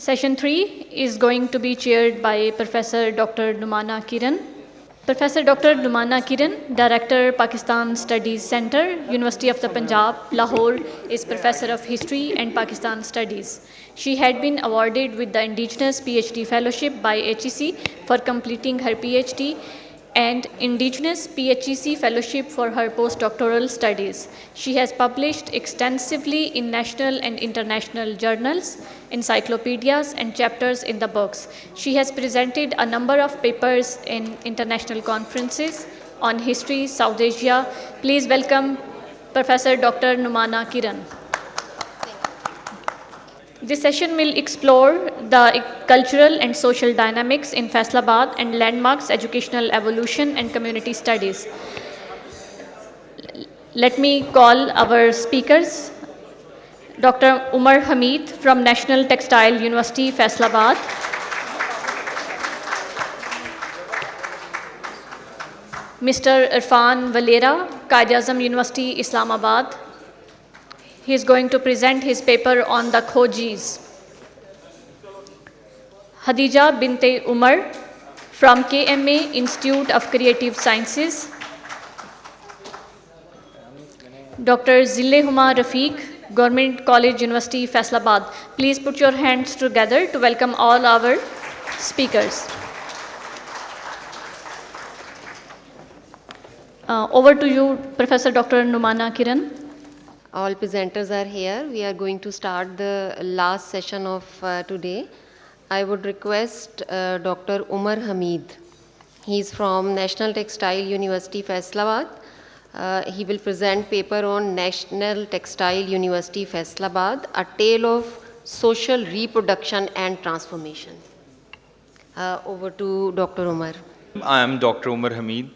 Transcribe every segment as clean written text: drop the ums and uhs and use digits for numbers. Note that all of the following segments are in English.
Session 3 is going to be chaired by Professor Dr. Numana Kiran. Professor Dr. Numana Kiran, Director, Pakistan Studies Center, University of the Punjab, Lahore, is Professor of History and Pakistan Studies. She had been awarded with the Indigenous PhD Fellowship by HEC for completing her PhD and Indigenous PhEC Fellowship for her postdoctoral studies. She has published extensively in national and international journals, encyclopedias, and chapters in the books. She has presented a number of papers in international conferences on history, South Asia. Please welcome Professor Dr. Numana Kiran. This session will explore the cultural and social dynamics in Faisalabad and landmarks, educational evolution and community studies. Let me call our speakers. Dr. Umar Hamid from National Textile University, Faisalabad. Mr. Irfan Valera, Quaid-e-Azam University, Islamabad. He is going to present his paper on the Khojis. Hadija Binte Umar from KMA Institute of Creative Sciences. Dr. Zillehuma Rafiq, Government College University, Faisalabad. Please put your hands together to welcome all our speakers. Over to you, Professor Dr. Numana Kiran. All presenters are here. We are going to start the last session of today. I would request Dr. Umar Hamid. He is from National Textile University, Faisalabad. He will present paper on National Textile University, Faisalabad, A Tale of Social Reproduction and Transformation. Over to Dr. Umar. I am Dr. Umar Hamid.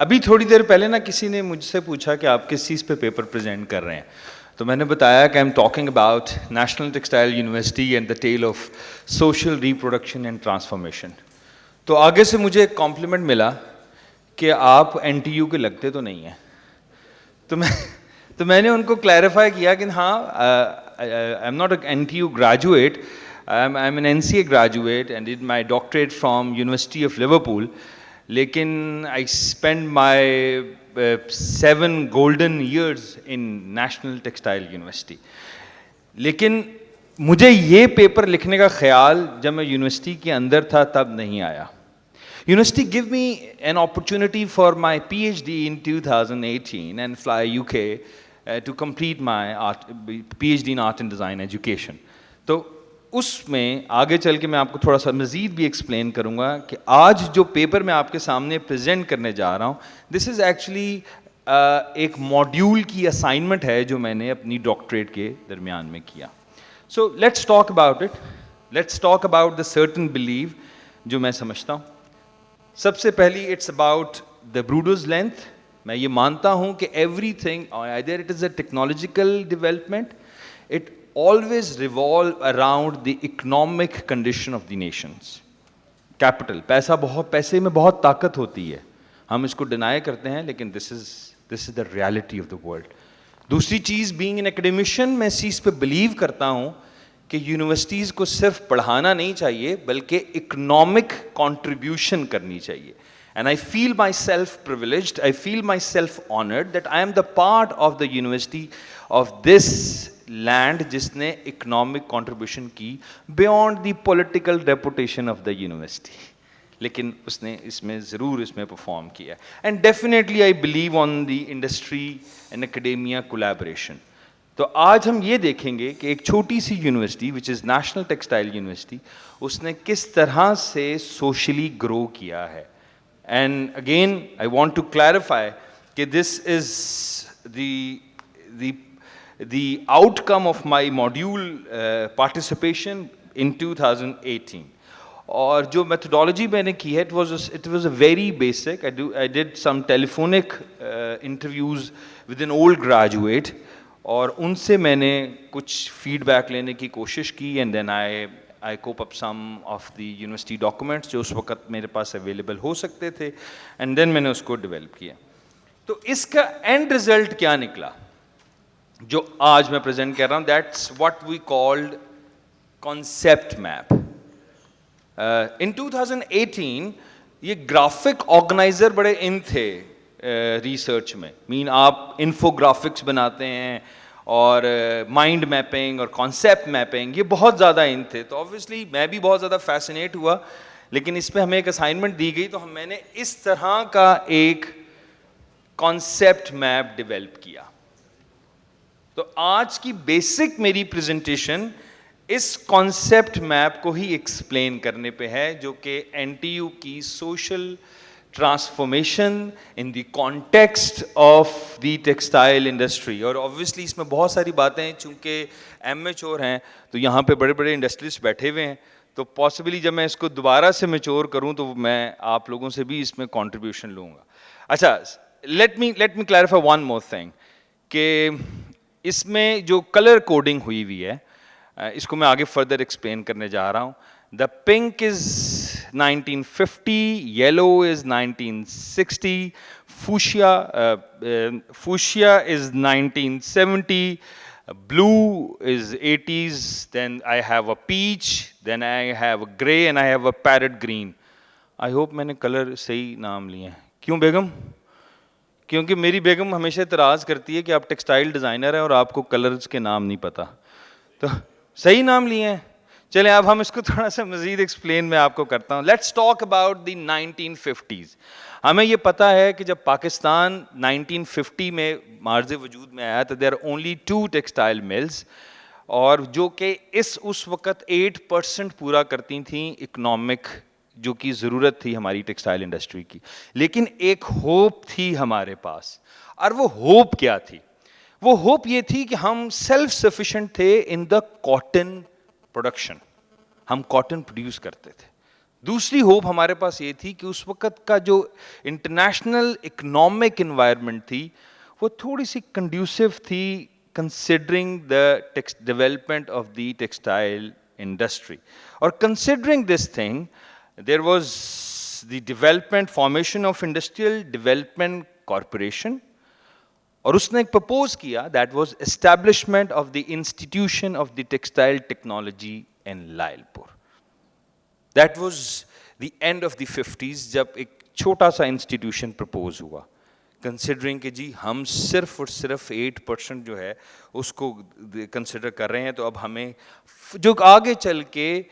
अभी थोड़ी देर पहले ना किसी ने मुझसे पूछा कि आप किस चीज़ पे पेपर प्रेजेंट कर रहे हैं, तो मैंने बताया कि I am talking about national textile university and the tale of social reproduction and transformation. तो आगे से मुझे एक कॉम्प्लीमेंट मिला कि आप एनटीयू के लगते तो नहीं हैं. तो मैंने उनको क्लैरिफाई किया कि हाँ, I am not an NTU graduate, I am an NCA graduate and did my doctorate from university of Liverpool. लेकिन I spend my 7 golden years in National textile University. लेकिन मुझे ये पेपर लिखने का ख्याल जब मैं यूनिवर्सिटी के अंदर था तब नहीं आया. University give me an opportunity for my PhD in 2018 and fly UK to complete my PhD in Art and Design Education. तो उसमें आगे चल के मैं आपको थोड़ा सा मज़ीद भी एक्सप्लेन करूँगा कि आज जो पेपर मैं आपके सामने प्रेजेंट करने जा रहा हूँ, दिस इज़ एक्चुअली एक मॉड्यूल की असाइनमेंट है जो मैंने अपनी डॉक्टरेट के दरमियान में किया. So let's talk about it. Let's talk about the certain believe जो मैं समझता हूँ. सबसे पहली इट्स अबाउट द ब्रूडर्स लेंथ. मैं ये मानता हूँ कि every thing either it is a technological development, it always revolve around the economic condition of the nations. Capital, पैसे में बहुत ताकत होती है, हम इसको डिनाई करते हैं, लेकिन this is the reality of the world. दूसरी चीज़, being an academician, मैं इस चीज़ पे बिलीव करता हूँ कि यूनिवर्सिटीज़ को सिर्फ पढ़ाना नहीं चाहिए बल्कि इकोनॉमिक कंट्रीब्यूशन करनी चाहिए. And I feel myself privileged, I feel myself honored that I am the part of the university of this land जिसने इकोनॉमिक कंट्रीब्यूशन की beyond the political reputation of the university, लेकिन उसने ज़रूर इसमें perform किया. And definitely I believe on the industry and academia collaboration. तो आज हम ये देखेंगे कि एक छोटी सी university which is National textile University, उसने किस तरह से सोशली ग्रो किया है. And again I want to clarify कि this is the outcome of my module participation in 2018. और जो methodology मैंने की है, it was a very basic. I did some telephonic interviews with an old graduate और उनसे मैंने कुछ feedback लेने की कोशिश की, and then I cope up some of the university documents जो उस वक्त मेरे पास available हो सकते थे, and then मैंने उसको develop किया. तो इसका end result क्या निकला जो आज मैं प्रेजेंट कर रहा हूँ, that's what we called concept map. In 2018 ये ग्राफिक ऑर्गेनाइजर बड़े इन थे रिसर्च में, मीन आप इन्फोग्राफिक्स बनाते हैं और माइंड मैपिंग और कॉन्सेप्ट मैपिंग, ये बहुत ज़्यादा इन थे. तो ऑब्वियसली मैं भी बहुत ज़्यादा फैसिनेट हुआ, लेकिन इस पे हमें एक असाइनमेंट दी गई, तो मैंने इस तरह का एक कॉन्सेप्ट मैप डेवलप किया. तो आज की बेसिक मेरी प्रेजेंटेशन इस कॉन्सेप्ट मैप को ही एक्सप्लेन करने पे है, जो कि एनटीयू की social transformation in the context of the textile industry. और ऑब्वियसली इसमें बहुत सारी बातें हैं, चूँकि एमेच्योर हैं तो यहाँ पे बड़े बड़े इंडस्ट्रियलिस्ट बैठे हुए हैं, तो पॉसिबली जब मैं इसको दोबारा से मैच्योर करूँ तो मैं आप लोगों से भी इसमें कंट्रीब्यूशन लूँगा. अच्छा, let me clarify one more thing, कि इसमें जो कलर कोडिंग हुई है, इसको मैं आगे फर्दर एक्सप्लेन करने जा रहा हूँ. The pink is 1950, yellow is 1960, fuchsia is 1970, blue is 80s, then I have a peach, then I have a gray and I have a parrot green. I hope मैंने कलर सही नाम लिए हैं. क्यों बेगम? क्योंकि मेरी बेगम हमेशा इतराज़ करती है कि आप टेक्सटाइल डिज़ाइनर हैं और आपको कलर्स के नाम नहीं पता. तो सही नाम लिए हैं. चलें अब हम इसको थोड़ा सा मज़ीद एक्सप्लेन मैं आपको करता हूँ. Let's talk about the 1950s. हमें ये पता है कि जब पाकिस्तान 1950 में मार्ज़ वजूद में आया तो there are only 2 textile mills, और जो कि उस वक़्त 8% पूरा करती थी इकनॉमिक जो की ज़रूरत थी हमारी टेक्सटाइल इंडस्ट्री की. लेकिन एक होप थी हमारे पास, और वो होप क्या थी? वो होप ये थी कि हम सेल्फ सफिशिएंट थे इन द कॉटन प्रोडक्शन, हम कॉटन प्रोड्यूस करते थे. दूसरी होप हमारे पास ये थी कि उस वक़्त का जो इंटरनेशनल इकोनॉमिक एनवायरनमेंट थी वो थोड़ी सी कंड्यूसिव थी, considering the development of the textile industry. और considering this thing, there was the development formation of industrial development corporation, और उसने एक प्रपोज किया, that was establishment of the institution of the textile technology in Lyallpur. That was the end of the 50s जब एक छोटा सा institution propose हुआ, considering कि जी हम सिर्फ और सिर्फ 8% जो है उसको कंसिडर कर रहे हैं. तो अब हमें जो आगे चल के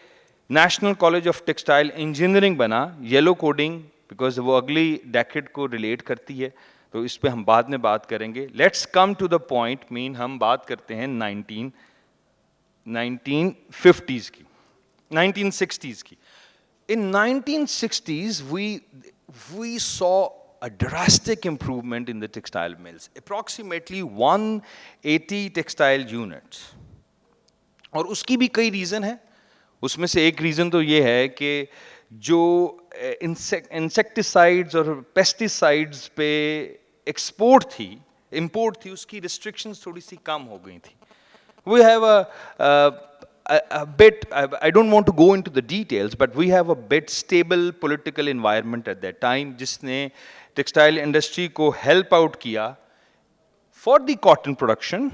national college of textile engineering बना, येलो कोडिंग, बिकॉज वो अगली डेकेड को रिलेट करती है, तो इस पे हम बाद में बात करेंगे. Let's come to the point, mean हम बात करते हैं 1950s की, 1960s की. In 1960s we saw a drastic improvement in the textile mills, approximately 180 textile units. और उसकी भी कई रीज़न है. उसमें से एक रीज़न तो ये है कि जो इंसेक्टिसाइड्स और पेस्टिसाइड्स पे एक्सपोर्ट थी, इंपोर्ट थी, उसकी रिस्ट्रिक्शंस थोड़ी सी कम हो गई थी. We have a bit, I don't want to go into the details, but we have a bit stable political environment at that time, जिसने टेक्सटाइल इंडस्ट्री को हेल्प आउट किया फॉर द कॉटन प्रोडक्शन,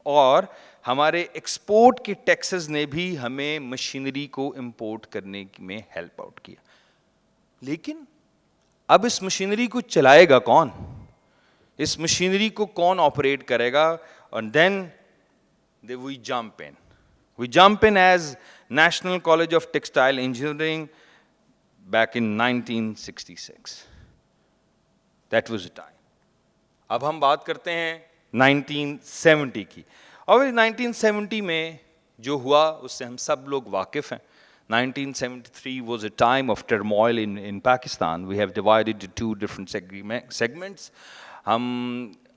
और हमारे export के taxes ने भी हमें machinery को इंपोर्ट करने में हेल्प आउट किया. लेकिन अब इस मशीनरी को चलाएगा कौन? इस मशीनरी को कौन ऑपरेट करेगा? और then we jump in. We jump in as National College of Textile Engineering back in 1966. That was the time. अब हम बात करते हैं 1970 की. और 1970 में जो हुआ उससे हम सब लोग वाकिफ हैं. 1973 was a time of turmoil in Pakistan. We have divided into 2 different segments.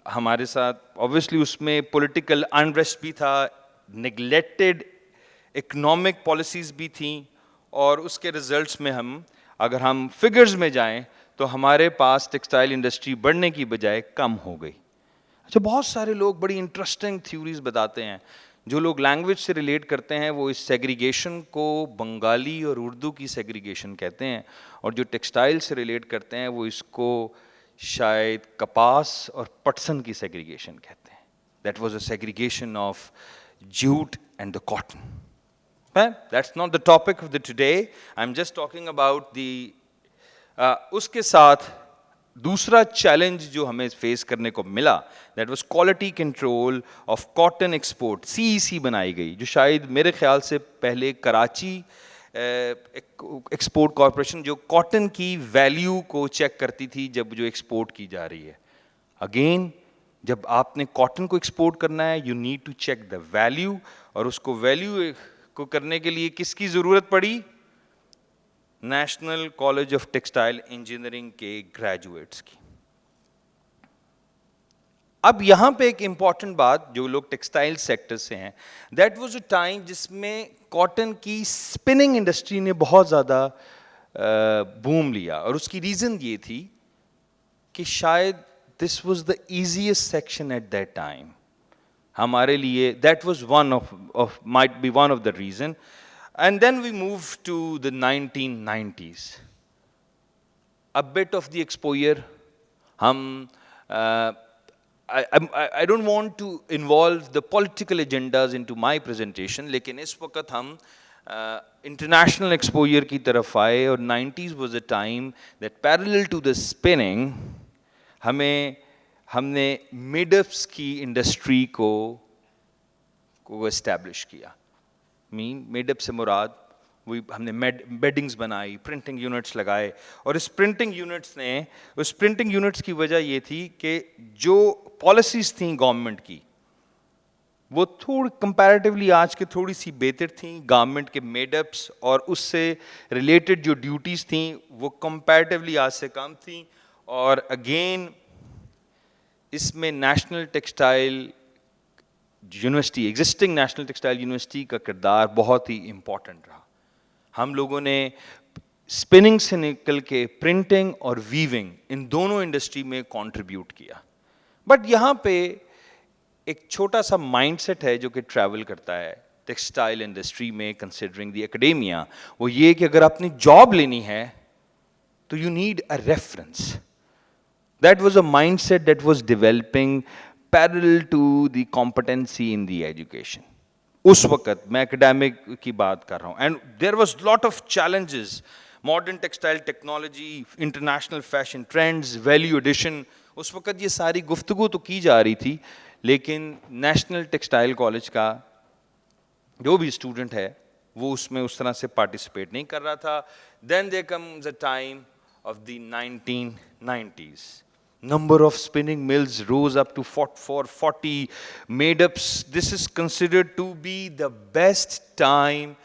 हमारे साथ ऑब्वियसली उसमें पॉलिटिकल अनरेस्ट भी था, नेग्लेक्टेड इकोनॉमिक पॉलिसीज़ भी थी, और उसके रिजल्ट्स में अगर हम फिगर्स में जाएं तो हमारे पास टेक्सटाइल इंडस्ट्री बढ़ने की बजाय कम हो गई. अच्छा, बहुत सारे लोग बड़ी इंटरेस्टिंग थ्योरीज बताते हैं. जो लोग लैंग्वेज से रिलेट करते हैं वो इस सेग्रीगेशन को बंगाली और उर्दू की सेग्रीगेशन कहते हैं, और जो टेक्सटाइल से रिलेट करते हैं वो इसको शायद कपास और पटसन की सेग्रीगेशन कहते हैं. That was a segregation of jute and the cotton. But that's not the topic of the today. I'm just talking about the اس کے ساتھ دوسرا چیلنج جو ہمیں فیس کرنے کو ملا that was quality control of cotton export. CEC بنائی گئی جو شاید میرے خیال سے پہلے کراچی ایکسپورٹ کارپوریشن جو کاٹن کی ویلیو کو چیک کرتی تھی جب جو ایکسپورٹ کی جا رہی ہے. اگین جب آپ نے کاٹن کو ایکسپورٹ کرنا ہے you need to check the value, اور اس کو ویلیو کو کرنے کے لیے کس کی ضرورت پڑی؟ National college of textile engineering کے گریجویٹس کی. اب یہاں پہ ایک امپورٹنٹ بات, جو لوگ ٹیکسٹائل سیکٹر سے ہیں, دیٹ واز اے ٹائم جس میں کاٹن کی اسپننگ انڈسٹری نے بہت زیادہ بوم لیا, اور اس کی ریزن یہ تھی کہ شاید this was the easiest section at that time ہمارے لیے. That was one of might be one of the reason. And then we move to the 1990s. A bit of the exposure. I don't want to involve the political agendas into my presentation, لیکن اس وقت ہم international exposure کی طرف آئے, اور 90s was a time that parallel to the spinning ہم نے mid-ups کی انڈسٹری کو اسٹیبلش کیا. میڈ اپ سے مراد وہی ہم نے بیڈنگز بنائی, پرنٹنگ یونٹس لگائے, اور اس پرنٹنگ یونٹس کی وجہ یہ تھی کہ جو پالیسیز تھیں گورنمنٹ کی وہ تھوڑی کمپیریٹیولی آج کے تھوڑی سی بہتر تھیں. گورنمنٹ کے میڈ اپس اور اس سے ریلیٹڈ جو ڈیوٹیز تھیں وہ کمپیریٹیولی آج سے کم تھیں. اور اگین اس میں national textile university, existing national textile university کا کردار بہت ہی امپورٹنٹ رہا. ہم لوگوں نے اسپننگ سے نکل کے پرنٹنگ اور ویونگ ان دونوں انڈسٹری میں کنٹریبیوٹ کیا. بٹ یہاں پہ ایک چھوٹا سا مائنڈ سیٹ ہے جو کہ ٹریول کرتا ہے ٹیکسٹائل انڈسٹری میں کنسیڈرنگ دی اکیڈیمیا. وہ یہ کہ اگر آپ نے جاب لینی ہے تو you need a reference. That was a mindset that was developing parallel to the competency in the education. اس وقت میں اکیڈیمک کی بات کر رہا ہوں, and there was lot of challenges, modern textile technology, international fashion trends, value addition. اس وقت یہ ساری گفتگو تو کی جا رہی تھی, لیکن نیشنل ٹیکسٹائل کالج کا جو بھی اسٹوڈنٹ ہے وہ اس میں اس طرح سے پارٹیسپیٹ نہیں کر رہا تھا. Then there comes a time of the 1990s. Number of spinning mills rose up to 40 made-ups. This is considered to be the best time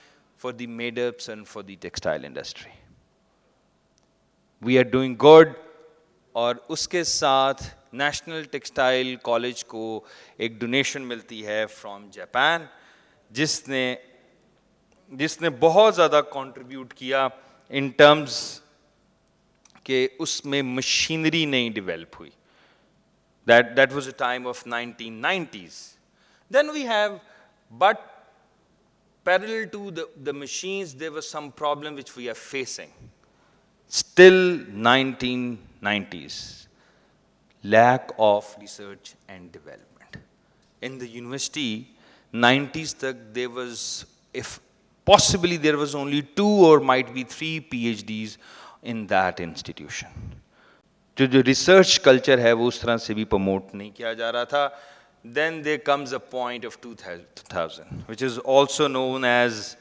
for the made-ups and for the textile industry. We are doing good. اور اس کے ساتھ national textile college کو ایک donation ملتی ہے from Japan, جس نے بہت زیادہ کنٹریبیوٹ کیا ان ٹرمز کہ اس میں مشینری نہیں ڈیولپ ہوئی. That was a time of 1990s. Then we have, but parallel to the machines, there was some problem which we are facing. Still 1990s. Lack of research and development. In the university, 90s tak there was, if possibly there was only 2 or might be 3 PhDs in that institution. جو research culture ہے وہ اس طرح سے بھی promote نہیں کیا جا رہا تھا. Then there comes a point of 2000, which is also known as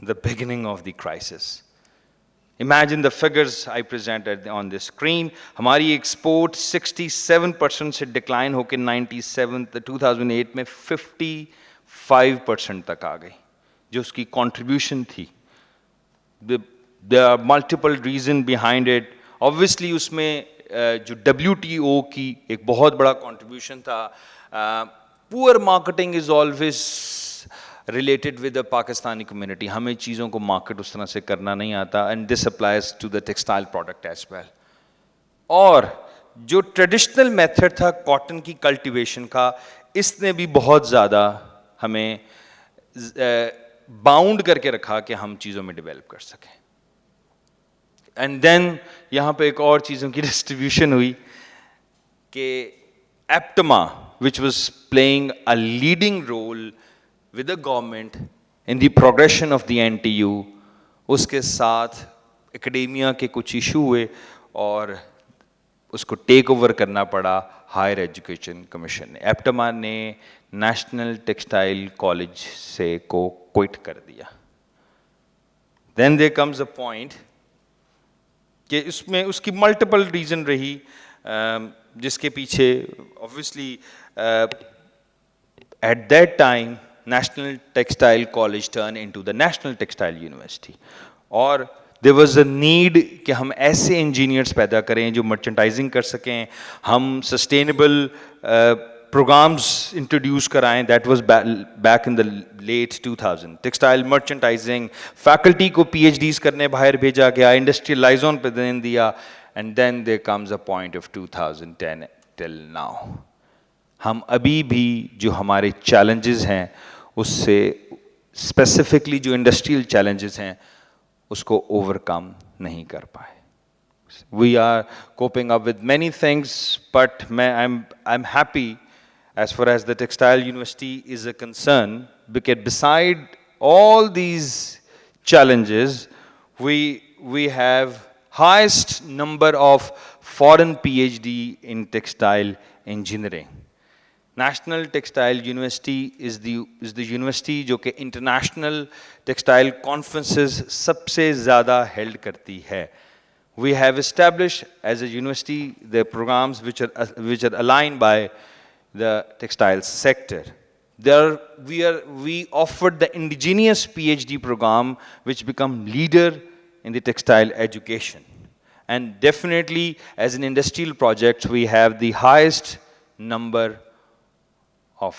the beginning of the crisis. Imagine the figures I presented on the screen. ہماری ایکسپورٹ 67% سے ڈکلائن ہو کے 2008 میں 55% تک آ گئی, جو اس کی کنٹریبیوشن تھی. There are multiple reasons behind it. Obviously اس میں جو WTO کی ایک بہت بڑا contribution تھا. Poor marketing is always related with the Pakistani community. ہمیں چیزوں کو مارکیٹ اس طرح سے کرنا نہیں آتا, and this applies to the textile product as well. اور جو ٹریڈیشنل میتھڈ تھا کاٹن کی کلٹیویشن کا, اس نے بھی بہت زیادہ ہمیں باؤنڈ کر کے رکھا کہ ہم چیزوں میں ڈیولپ کر سکیں. اینڈ دین یہاں پہ ایک اور چیزوں کی ڈسٹریبیوشن ہوئی کہ APTMA which was playing a leading role with the government in the progression of the NTU, उसके साथ एकेडेमिया के कुछ इशू हुए और उसको टेक ओवर करना पड़ा हायर एजुकेशन कमीशन ने। एप्टमा ने नेशनल टेक्सटाइल कॉलेज से को क्विट कर दिया। Then there comes a point कि इसमें उसकी मल्टीपल रीजन रही, जिसके पीछे obviously at that time national textile college turn into the national textile university, और देयर वाज अ नीड कि हम ऐसे इंजीनियर्स पैदा करें जो मर्चेंटाइजिंग कर सकें, हम सस्टेनेबल प्रोग्राम्स इंट्रोड्यूस कराएं। That was back in the late 2000। Textile merchandising, faculty को PhDs करने बाहर भेजा गया, इंडस्ट्रियल लाइजोन पे ध्यान दिया, and then there comes a point of 2010 till now. हम अभी भी जो हमारे चैलेंजेस हैं उससे स्पेसिफिकली जो इंडस्ट्रियल चैलेंजेस हैं उसको ओवरकम नहीं कर पाए। We are coping up with many things, but I'm happy as far as the textile university is a concern, because beside all these challenges, we have highest number of foreign PhD in textile engineering. National textile university is the university जो कि international textile conferences सबसे ज़्यादा held करती है। We have established as a university the programmes which are aligned by the textile sector. We offered the indigenous PhD program which become leader in the textile education. And definitely as an industrial project we have the highest number of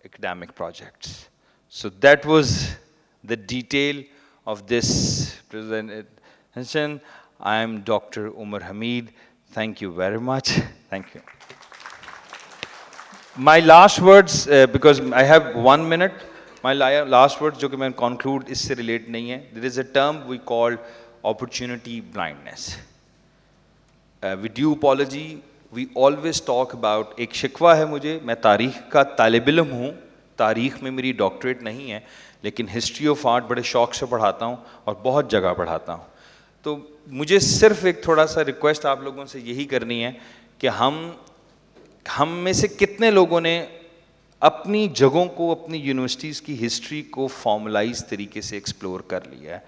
academic projects. So that was the detail of this presentation. I am Dr. Umar Hamid. Thank you very much. Thank you. My last words, because I have 1 minute, my last words जो कि मैं conclude इससे relate नहीं है. There is a term we call opportunity blindness. With due apology, we always talk about, एक शिकवा है मुझे, मैं तारीख़ का तालिब इल्म हूँ, तारीख़ में मेरी डॉक्टरेट नहीं है, लेकिन हिस्ट्री ऑफ आर्ट बड़े शौक़ से पढ़ाता हूँ और बहुत जगह पढ़ाता हूँ। तो मुझे सिर्फ एक थोड़ा सा रिक्वेस्ट आप लोगों से यही करनी है कि हम में से कितने लोगों ने अपनी जगहों को, अपनी यूनिवर्सिटीज़ की हिस्ट्री को फॉर्मलाइज तरीके से एक्सप्लोर कर लिया है।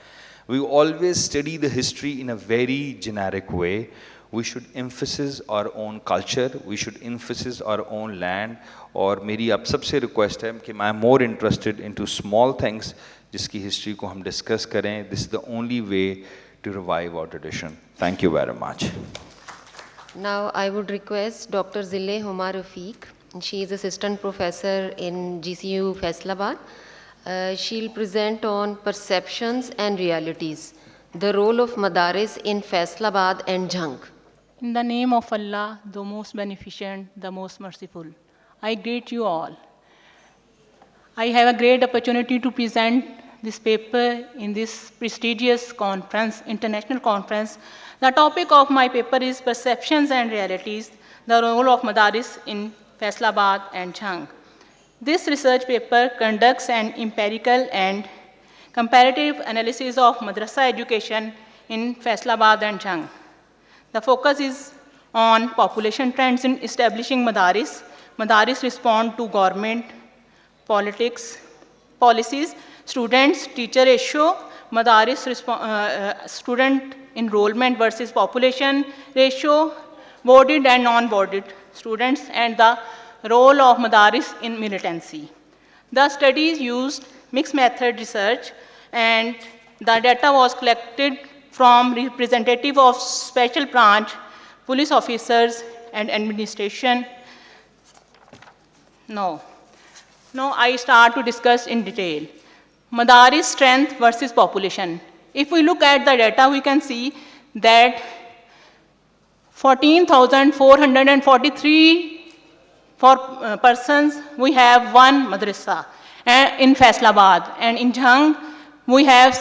We always study the history in a very generic way. We should emphasize our own culture, we should emphasize our own land, और मेरी आप सबसे रिक्वेस्ट है कि I'm more interested into small things जिसकी हिस्ट्री को हम डिस्कस करें। This is the only way to revive our tradition. Thank you very much. Now I would request Dr. Zille Huma Rafiq. She is assistant professor in GCU Faisalabad. She'll present on perceptions and realities, the role of Madaris in Faisalabad and Jhang. In the name of Allah, the most beneficent, the most merciful, I greet you all. I have a great opportunity to present this paper in this prestigious conference, international conference. The topic of my paper is Perceptions and Realities, the role of Madaris in Faisalabad and Jhang. This research paper conducts an empirical and comparative analysis of madrasa education in Faisalabad and Jhang. The focus is on population trends in establishing madaris. Madaris respond to government, politics, policies, students, teacher ratio, madaris student enrollment versus population ratio, boarded and non-boarded students, and the role of madaris in militancy. The studies used mixed method research, and the data was collected from representative of special branch, police officers, and administration. Now I start to discuss in detail. Madaris strength versus population. If we look at the data, we can see that 14,443 persons, we have one madrasa in Faisalabad, and in Jhang, we have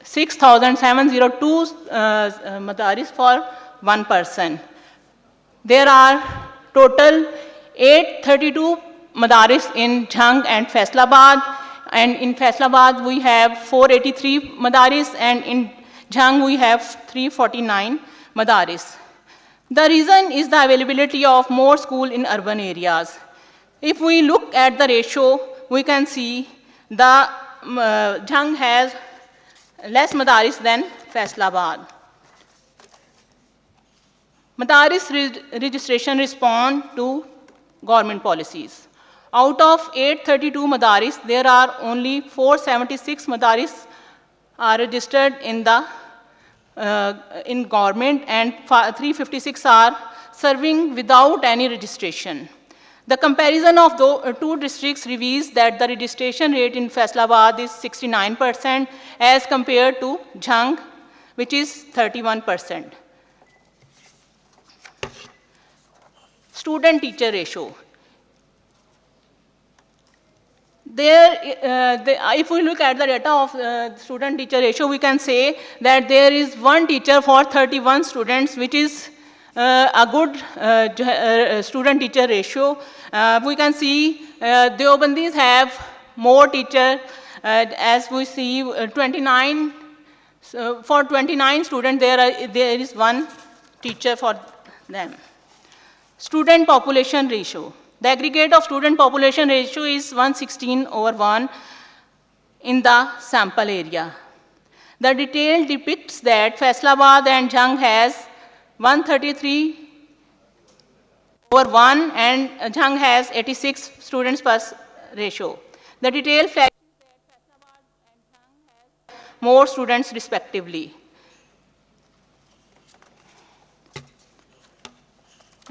6,702 madaris for one person. There are total 832 madaris in Jhang and Faisalabad, and in Faisalabad we have 483 madaris, and in Jhang we have 349 madaris. The reason is the availability of more schools in urban areas. If we look at the ratio, we can see the Jhang has less madaris than Faisalabad. Madaris registration respond to government policies. Out of 832 madaris, there are only 476 madaris are registered in the in government, and 356 are serving without any registration. The comparison of the two districts reveals that the registration rate in Faisalabad is 69% as compared to Jhang, which is 31%. Student-teacher ratio. If we look at the data of student-teacher ratio, we can say that there is one teacher for 31 students, which is a good student-teacher ratio. We can see Deobandis have more teachers, as we see 29. For 29 students, there is one teacher for them. Student population ratio. The aggregate of student population ratio is 116/1 in the sample area. The detail depicts that Faisalabad and Jhang has 133/1 and Jhang has 86 students per ratio. The detail flags that Faisalabad and Jhang has more students respectively.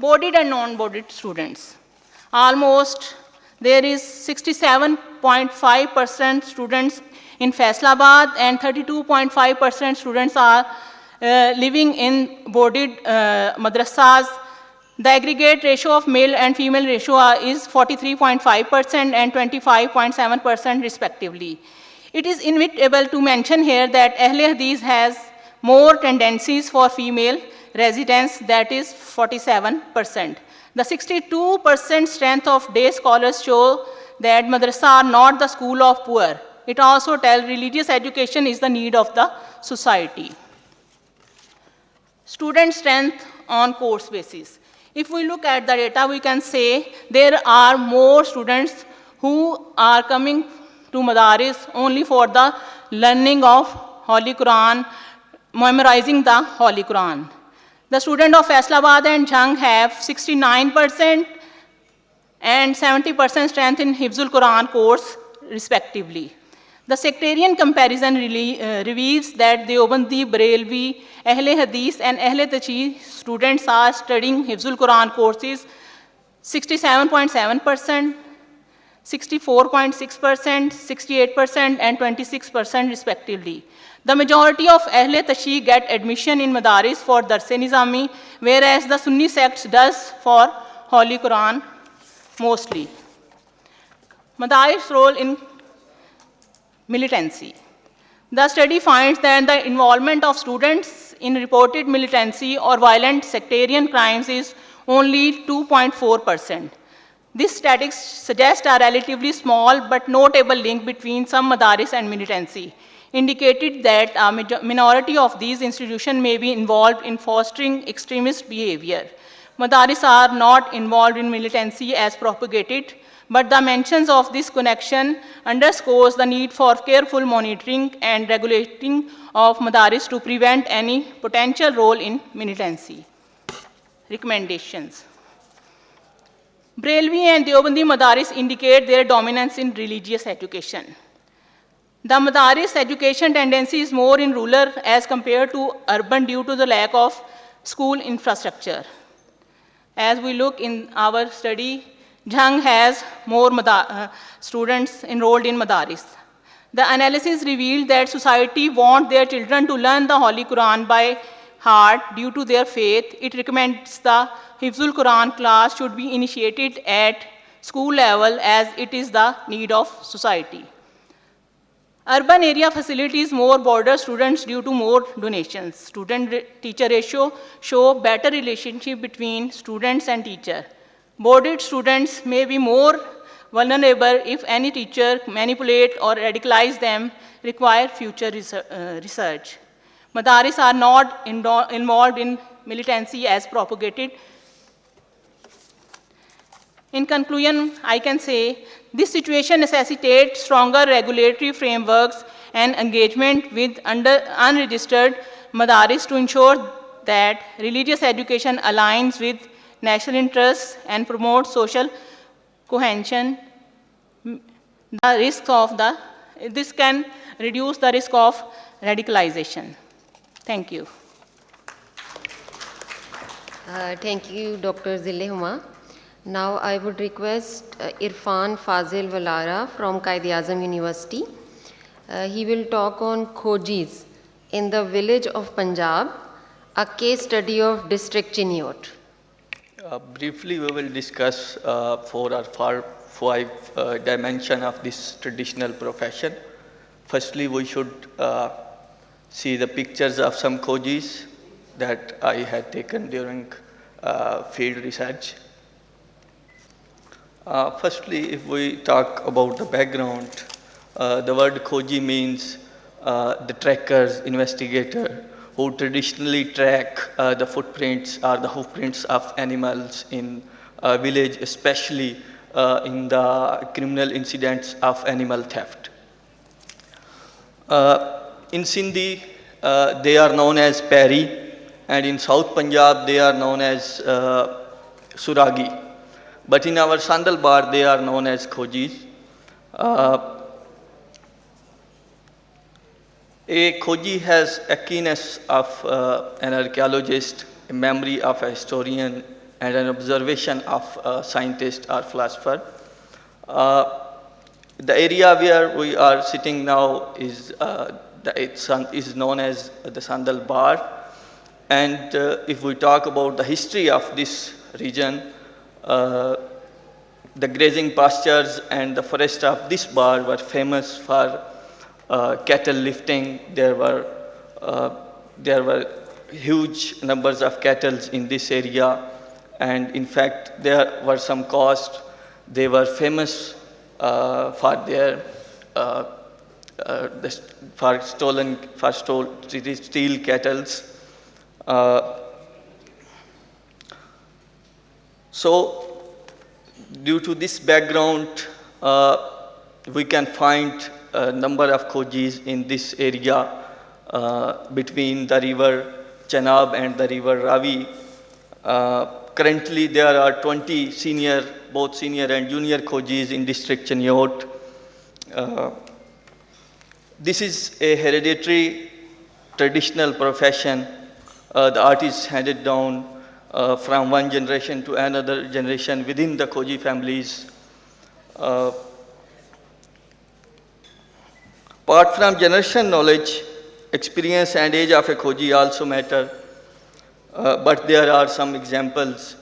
Boarded and non-boarded students. Almost there is 67.5% students in Faisalabad and 32.5% students are living in boarded madrasas. The aggregate ratio of male and female ratio is 43.5% and 25.7% respectively. It is inevitable to mention here that Ahle Hadith has more tendencies for female residents, that is 47%. The 62% strength of day scholars show that madrasa are not the school of poor. It also tells religious education is the need of the society. Student strength on course basis. If we look at the data, we can say there are more students who are coming to madaris only for the learning of Holy Quran, memorizing the Holy Quran. The students of Faisalabad and Jhang have 69% and 70% strength in Hifzul Quran course, respectively. The sectarian comparison reveals that Deobandi, Barelvi, Ahle Hadith and Ahle Tashih students are studying Hifzul Quran courses 67.7%, 64.6%, 68% and 26% respectively. The majority of Ahle Tashih get admission in madaris for Darse-Nizami, whereas the Sunni sect does for Holy Quran mostly. Madaris' role in militancy. The study finds that the involvement of students in reported militancy or violent sectarian crimes is only 2.4%. This statistics suggests a relatively small but notable link between some madaris and militancy, indicated that a minority of these institutions may be involved in fostering extremist behavior. Madaris are not involved in militancy as propagated, but the mentions of this connection underscores the need for careful monitoring and regulating of madaris to prevent any potential role in militancy. Recommendations. Barelvi and Deobandi madaris indicate their dominance in religious education. The madaris education tendency is more in rural as compared to urban due to the lack of school infrastructure. As we look in our study, Jhang has more students enrolled in madaris. The analysis revealed that society wants their children to learn the Holy Quran by heart due to their faith. It recommends the Hifzul Quran class should be initiated at school level as it is the need of society. Urban area facilities more border students due to more donations. Student-teacher ratio show better relationship between students and teacher. Boarded students may be more vulnerable if any teacher manipulate or radicalize them, require future research. Madaris are not involved in militancy as propagated. In conclusion, I can say this situation necessitates stronger regulatory frameworks and engagement with unregistered madaris to ensure that religious education aligns with national interests and promotes social cohesion. This can reduce the risk of radicalization. Thank you. Thank you, Dr. Zillehuma. Now I would request Irfan Fazil Valara from Quaid-e-Azam University. He will talk on Khojis in the village of Punjab, a case study of district Chiniot. Briefly, we will discuss 4 or 5 dimensions of this traditional profession. Firstly, we should see the pictures of some Khojis that I had taken during field research. Firstly, if we talk about the background, the word Khoji means the trackers, investigator, who traditionally track the footprints or the hoofprints of animals in a village, especially in the criminal incidents of animal theft. In Sindhi, they are known as Peri, and in South Punjab, they are known as Suragi. But in our Sandalbar, they are known as Khojis. A Khoji has a keenness of an archaeologist, a memory of a historian, and an observation of a scientist or philosopher. The area where we are sitting now is known as the Sandalbar. And if we talk about the history of this region, the grazing pastures and the forest of this bar were famous for cattle lifting. There were huge numbers of cattle in this area, and in fact, there were some coast. They were famous for their steel kettles. So, due to this background, we can find a number of Khojis in this area between the river Chenab and the river Ravi. Currently, there are 20 both senior and junior Khojis in district Chiniot. This is a hereditary traditional profession. The art is handed down from one generation to another generation within the Khoji families. Apart from generation knowledge, experience and age of a Khoji also matter. But there are some examples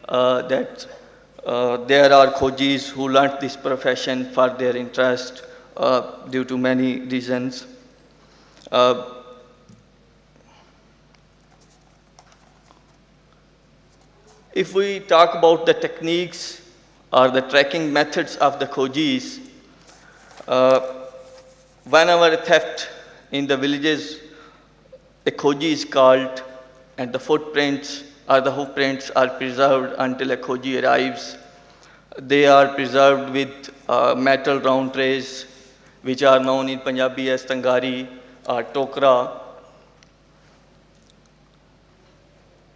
that there are Khojis who learnt this profession for their interest due to many reasons. If we talk about the techniques or the tracking methods of the Khojis, whenever a theft in the villages, a Khoji is called and the footprints or the hoofprints are preserved until a Khoji arrives. They are preserved with metal round trays, which are known in Punjabi as tangari or tokra.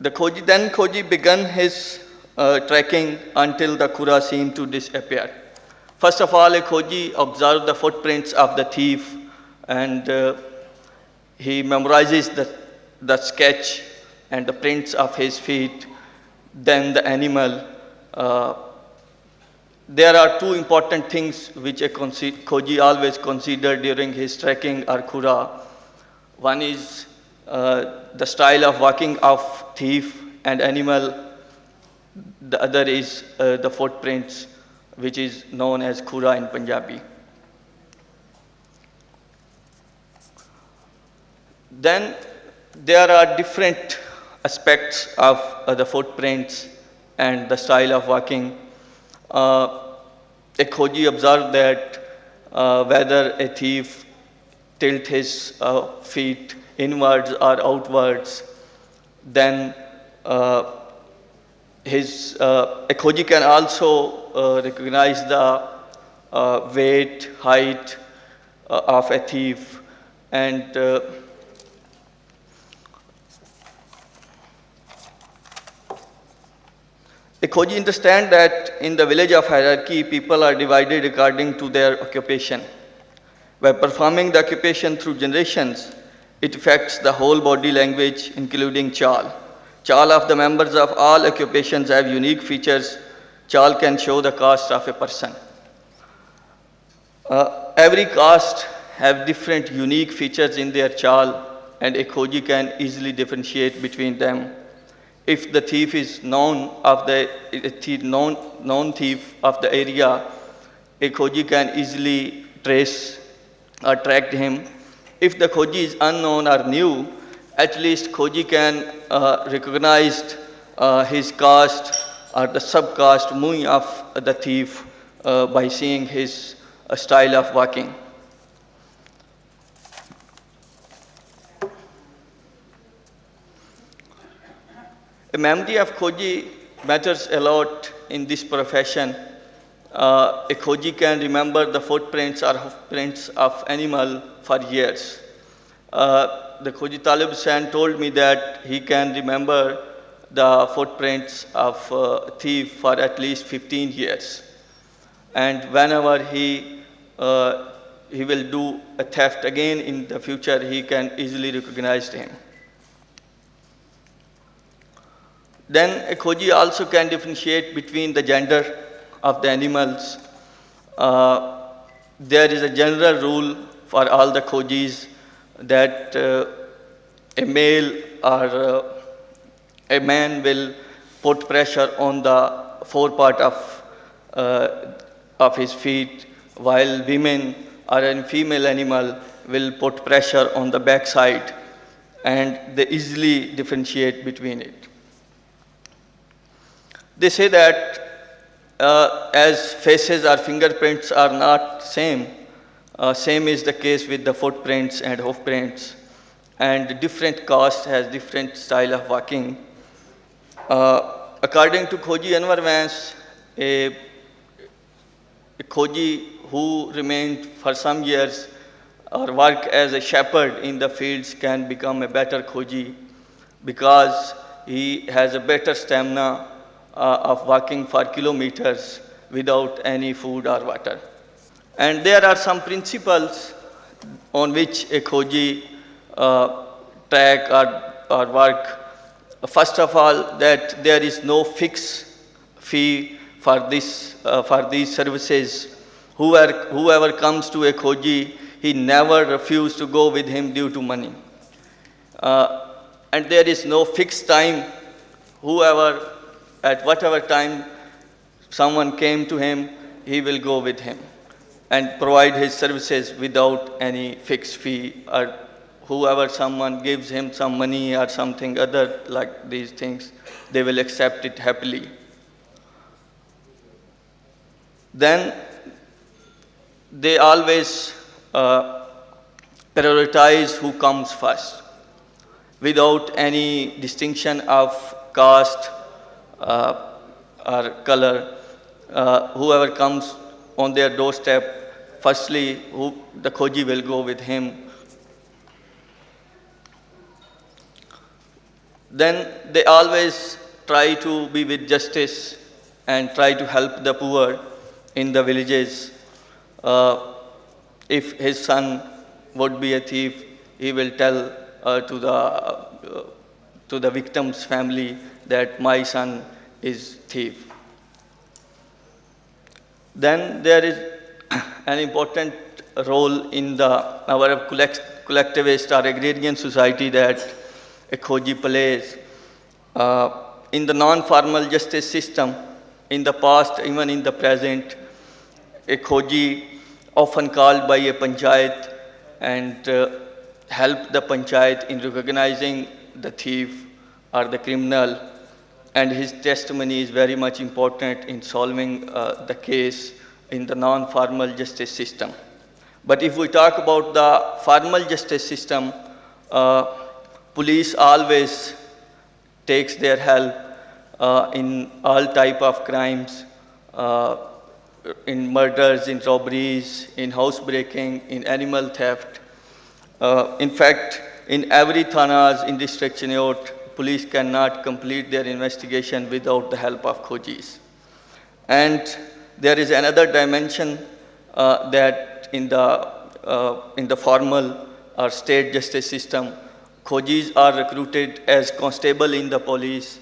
The Khoji began his tracking until the Kura seemed to disappear. First of all, a Khoji observed the footprints of the thief, and he memorizes the sketch and the prints of his feet, then the animal. There are two important things which a Khoji always considered during his trekking or Kura. One is the style of walking of thief and animal. The other is the footprints, which is known as Kura in Punjabi. Then there are different aspects of the footprints and the style of walking. a Khoji observed that whether a thief tilt his feet inwards or outwards, then a Khoji can also recognize the weight, height of a thief, and a Khoji understands that in the village of hierarchy, people are divided according to their occupation. By performing the occupation through generations, it affects the whole body language, including chal. Chal of the members of all occupations have unique features. Chal can show the caste of a person. Every caste have different unique features in their chal, and a Khoji can easily differentiate between them. If the thief is known thief of the area, a Khoji can easily trace or track him. If the Khoji is unknown or new, at least Khoji can recognize his caste or the subcaste moving of the thief by seeing his style of walking. The memory of Khoji matters a lot in this profession. A Khoji can remember the footprints or hoofprints of animal for years. The Khoji Talib Hussain told me that he can remember the footprints of a thief for at least 15 years. And whenever he will do a theft again in the future, he can easily recognize him. Then a Khoji also can differentiate between the gender of the animals. There is a general rule for all the Khojis that a male or a man will put pressure on the forepart of his feet, while women or a female animal will put pressure on the backside, and they easily differentiate between it. They say that as faces or fingerprints are not same, same is the case with the footprints and hoofprints, and different caste has different style of walking. According to Khoji Anwar Vance, a Khoji who remained for some years or work as a shepherd in the fields can become a better Khoji because he has a better stamina of walking for kilometers without any food or water. And there are some principles on which a Khoji track or work. First of all, that there is no fixed fee for these services. Whoever comes to a Khoji, he never refuses to go with him due to money. And there is no fixed time. At whatever time someone came to him, he will go with him and provide his services without any fixed fee, or whoever someone gives him some money or something other like these things, they will accept it happily. Then they always prioritize who comes first without any distinction of caste or color. Whoever comes on their doorstep, firstly, the Khoji will go with him. Then they always try to be with justice and try to help the poor in the villages. If his son would be a thief, he will tell to the victim's family that my son is thief. Then there is an important role in our collectivist or agrarian society that a Khoji plays. In the non-formal justice system, in the past, even in the present, a Khoji often called by a panchayat and help the panchayat in recognizing the thief or the criminal, and his testimony is very much important in solving the case in the non-formal justice system. But if we talk about the formal justice system, police always takes their help in all type of crimes, in murders, in robberies, in housebreaking, in animal theft. In fact, in every thanas in district Chennai, police cannot complete their investigation without the help of Khojis. And there is another dimension that in the formal or state justice system, Khojis are recruited as constable in the police.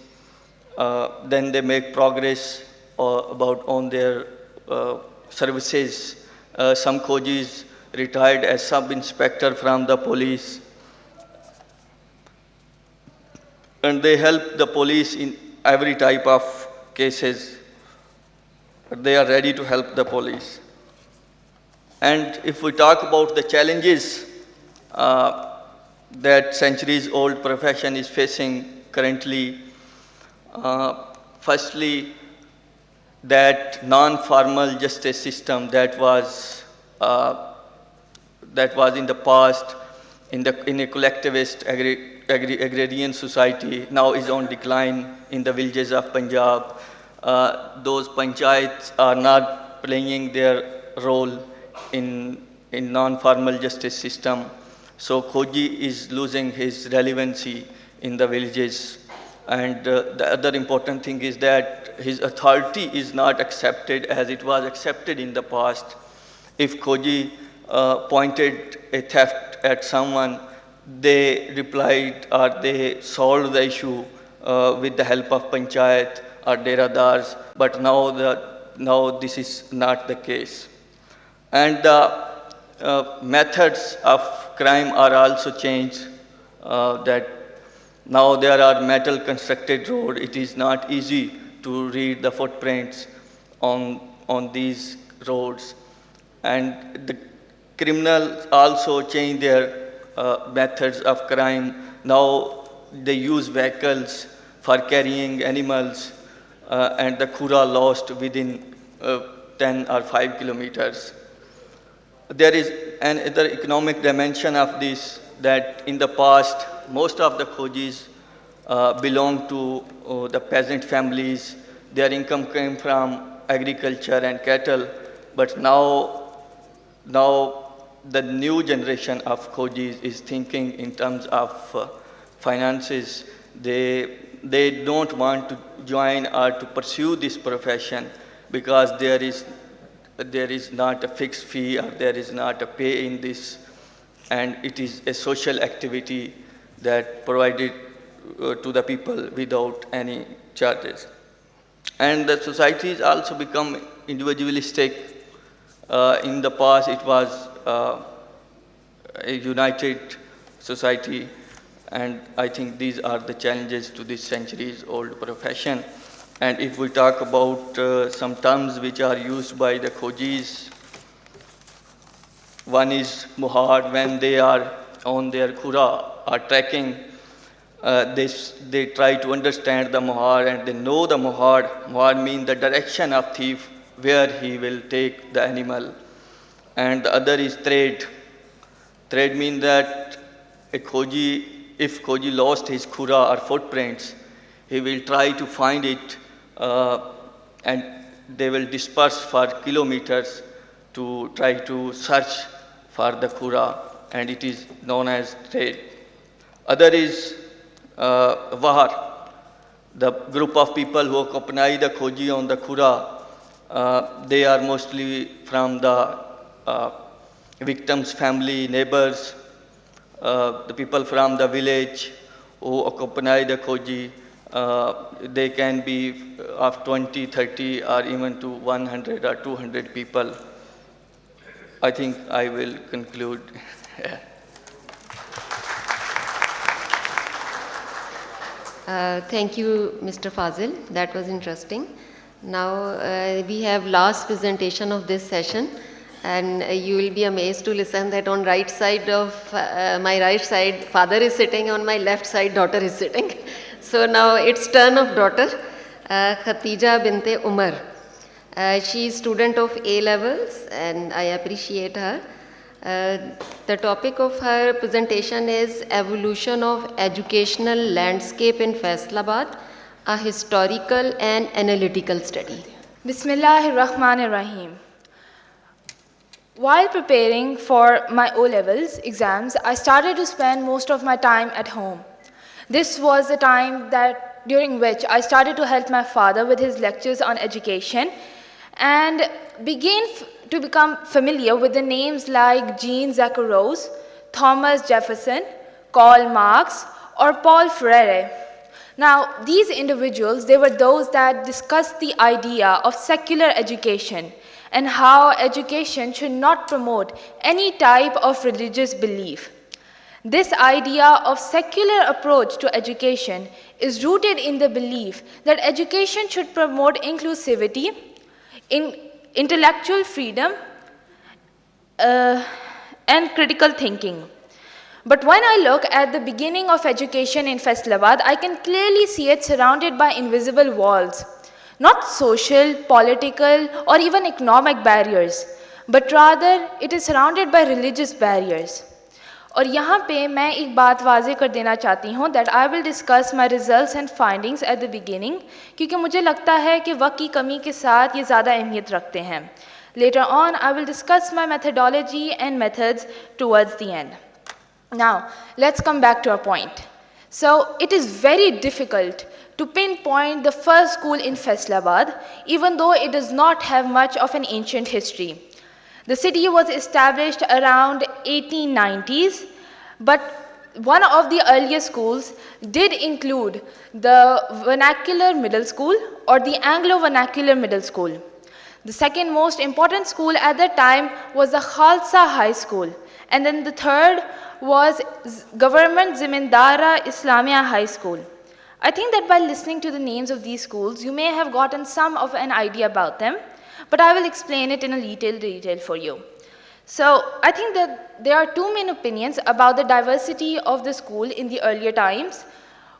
Then they make progress on their services. Some Khojis retired as sub-inspector from the police. And they help the police in every type of cases. They are ready to help the police. And if we talk about the challenges that centuries-old profession is facing currently, firstly, that non-formal justice system that was in the past in a collectivist agrarian society now is on decline in the villages of Punjab. Those panchayats are not playing their role in non-formal justice system. So Khoji is losing his relevancy in the villages. And the other important thing is that his authority is not accepted as it was accepted in the past. If Khoji pointed a theft at someone, they replied or they solved the issue with the help of panchayat or deradars, but now this is not the case. And the methods of crime are also changed, that now there are metal constructed road. It is not easy to read the footprints on these roads. And the criminals also change their methods of crime. Now they use vehicles for carrying animals, and the Khura lost within 10 or 5 kilometers. There is another economic dimension of this, that in the past, most of the Khojis belonged to the peasant families. Their income came from agriculture and cattle, but now the new generation of Khojis is thinking in terms of finances. They don't want to join or to pursue this profession because there is not a fixed fee or there is not a pay in this, and it is a social activity that provided to the people without any charges. And the societies also become individualistic. In the past, it was a united society, and I think these are the challenges to this centuries-old profession. And if we talk about some terms which are used by the Khojis, one is muhar. When they are on their khura or trekking, they try to understand the muhar and they know the muhar. Muhar means the direction of thief, where he will take the animal. And the other is trade. Trade means that if Khoji lost his khura or footprints, he will try to find it, and they will disperse for kilometers to try to search for the khura, and it is known as trade. Other is Vahar, the group of people who accompany the Khoji on the khura. They are mostly from the victim's family, neighbors, the people from the village who accompany the Khoji. They can be of 20, 30, or even to 100 or 200 people. I think I will conclude. Thank you, Mr. Fazil. That was interesting. Now we have last presentation of this session, and you will be amazed to listen that on right side of my right side, father is sitting, on my left side, daughter is sitting. So now it's turn of daughter, Khatija binte Umar. She is student of A levels and I appreciate her. The topic of her presentation is Evolution of Educational Landscape in Faisalabad, a historical and analytical study. Bismillahir Rahmanir Rahim. While preparing for my O-levels exams, I started to spend most of my time at home. This was the time during which I started to help my father with his lectures on education and began to become familiar with the names like Jean-Jacques Rousseau, Thomas Jefferson, Karl Marx, or Paul Freire. Now, these individuals, they were those that discussed the idea of secular education and how education should not promote any type of religious belief. This idea of secular approach to education is rooted in the belief that education should promote inclusivity, intellectual freedom, and critical thinking. But when I look at the beginning of education in Faisalabad, I can clearly see it surrounded by invisible walls. Not social, political, or even economic barriers, but rather it is surrounded by religious barriers. और यहाँ पे मैं एक बात वाज़े कर देना चाहती हूँ that I will discuss my results and findings at the beginning क्योंकि मुझे लगता है कि वक्त की कमी के साथ ये ज़्यादा अहमियत रखते हैं. Later on, I will discuss my methodology and methods towards the end. Now, let's come back to our point. So, it is very difficult to pinpoint the first school in Faisalabad, even though it does not have much of an ancient history. The city was established around 1890s, but one of the earliest schools did include the vernacular middle school or the Anglo-vernacular middle school. The second most important school at that time was the Khalsa High School, and then the third was Government Zimindara Islamia High School. I think that by listening to the names of these schools, you may have gotten some of an idea about them, but I will explain it in a little detail for you. So I think that there are two main opinions about the diversity of the school in the earlier times.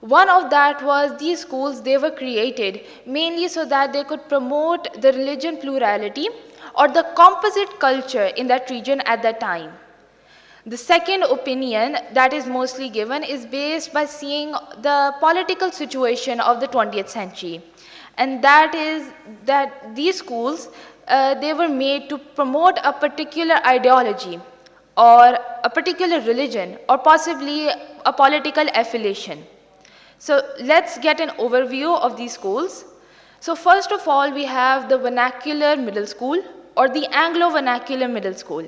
One of that was these schools, they were created mainly so that they could promote the religion plurality or the composite culture in that region at that time. The second opinion that is mostly given is based by seeing the political situation of the 20th century. And that is that these schools, they were made to promote a particular ideology or a particular religion or possibly a political affiliation. So let's get an overview of these schools. So first of all, we have the vernacular middle school or the Anglo-vernacular middle school.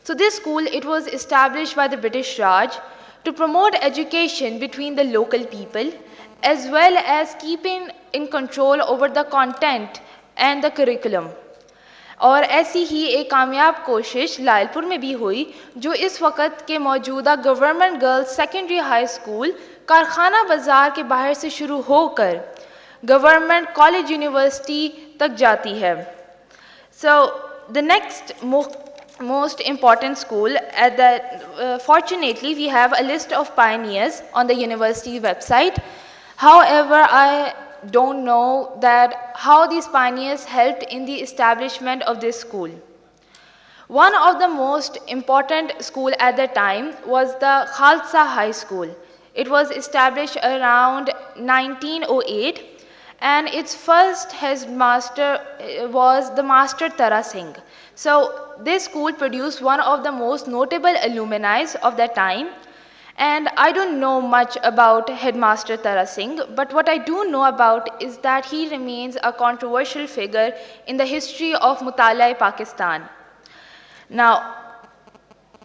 So this school, it was established by the British Raj to promote education between the local people as well as keeping in control over the content and the curriculum. और ऐसी ही एक कामयाब कोशिश लायलपुर में भी हुई जो इस वक्त के मौजूदा government girls secondary high school कारखाना बाज़ार के बाहर से शुरू होकर गवर्नमेंट कॉलेज यूनिवर्सिटी तक जाती है. So the next most important school at that fortunately we have a list of pioneers on the university website. However, I don't know that how these pioneers helped in the establishment of this school. One of the most important school at that time was the Khalsa High School. It was established around 1908 and its first headmaster was the Master Tara Singh. So this school produced one of the most notable alumni of that time. And I don't know much about Headmaster Tara Singh, but what I do know about is that he remains a controversial figure in the history of Mutala Pakistan. Now,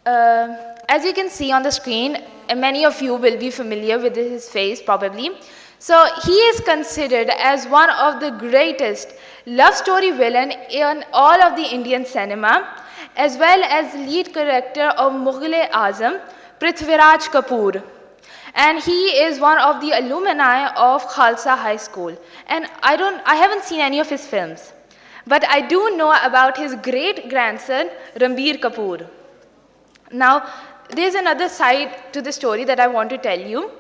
as you can see on the screen, many of you will be familiar with his face probably. So he is considered as one of the greatest love story villain in all of the Indian cinema, as well as lead character of Mughal-e-Azam, Prithviraj Kapoor. And he is one of the alumni of Khalsa High School. And I haven't seen any of his films, but I do know about his great grandson, Ranbir Kapoor. Now, there's another side to the story that I want to tell you.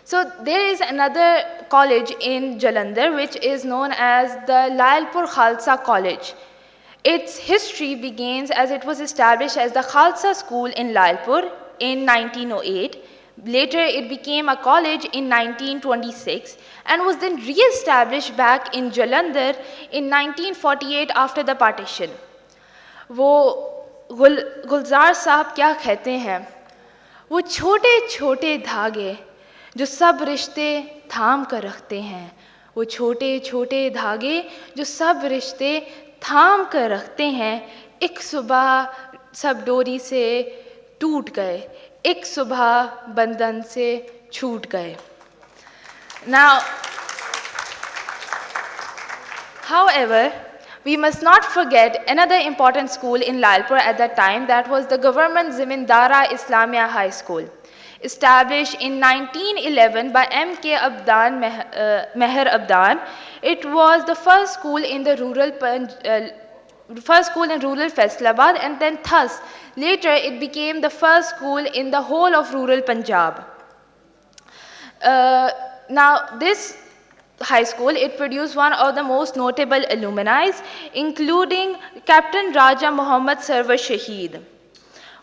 So there is another college in Jalandhar which is known as the Lyallpur Khalsa College. Its history begins as it was established as the Khalsa School in Lyallpur in 1908. Later it became a college in 1926 and was then re-established back in Jalandhar in 1948 after the partition. वो गुलजार साहब क्या कहते हैं, वो छोटे छोटे धागे जो सब रिश्ते थाम कर रखते हैं, वो छोटे छोटे धागे जो सब रिश्ते थाम कर रखते हैं, एक सुबह सब डोरी से टूट गए, एक सुबह बंधन से छूट गए. Now, however, we must not forget another important school in Lyallpur at that time, that was the Government Zimindara Islamia High School. Established in 1911 by M.K. Abdan, Meher Abdan, it was the first school in the rural Faisalabad, and then thus later it became the first school in the whole of rural Punjab. Now this high school, it produced one of the most notable alumni, including Captain Raja Muhammad Sarwar Shaheed.